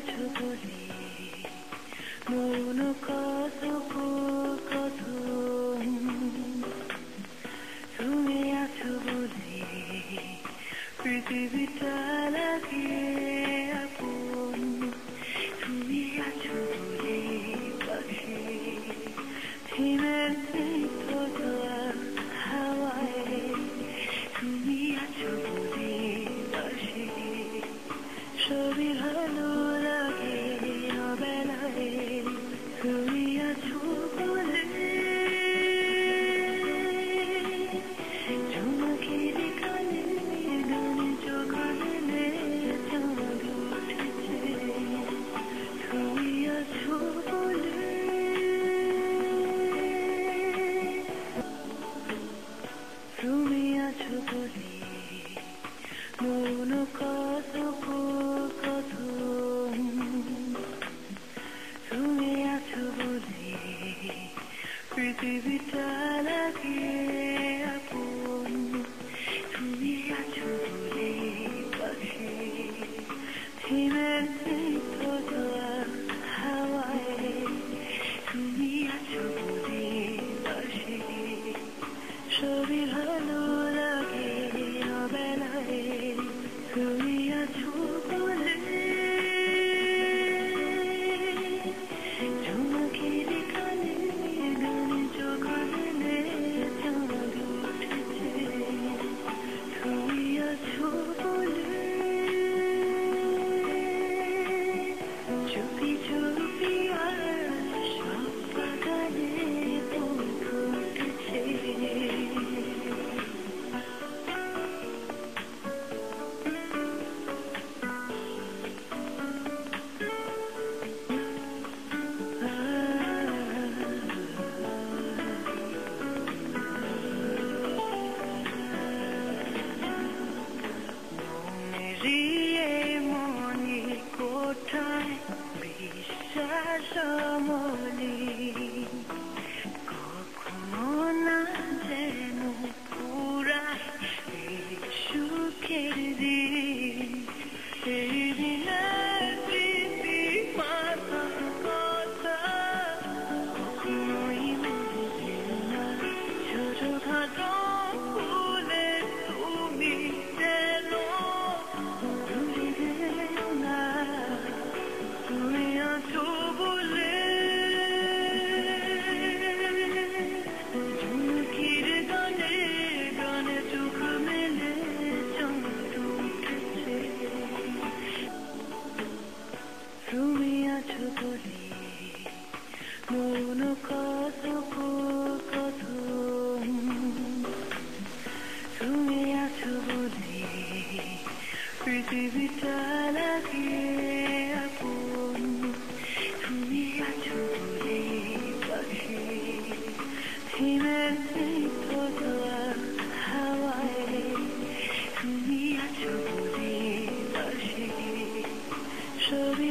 আছো বলে মন কত কত তুমি আছো বলে পৃথিবীটা লাগে আপন তুমি আছো বলে পাশে হিমের হাওয়ায় তুমি আছো বলে পাশে সবই ভালো লাগে অবেলায় তুমি আছো বলে চমকের কানে গানে চোখ মেলে চাঁদ উঠেছে তুমি আছো বলে তুমি আছো বলে মন কত কত তুমি আছো বলে পৃথিবীটা লাগে আপন তুমি আছো বলে পাশে হিমের হাওয়ায় তুমি আছো বলে পাশে সবই ভালো লাগে অবেলায় তুমি আছো বলে চমকের কানে গানে চোখ মেলে চাঁদ উঠেছে তুমি আছো বলে চুপি চুপি আর সব বাগানে ফুল ফুটেছে মনে কোঠায় বিশ্বাস মনে কখনো না যেন পুরায় সুখের দিন এই দিনের স্মৃতি মাথা কথা কখনোই বুঝে না ছোটখাটো ভুলে তুমি যেন ভুলে গেলো না তুমি আছো বলে ঝুমকির গানে গানে চোখ মেলে চাঁদ উঠেছে তুমি আছো বলে মন কত কত তুমি আছো বলে পৃথিবীটা লাগে আপন তুমি আছো বলে পাশে হিমের হাওয়ায় তুমি আছো বলে পাশে সবই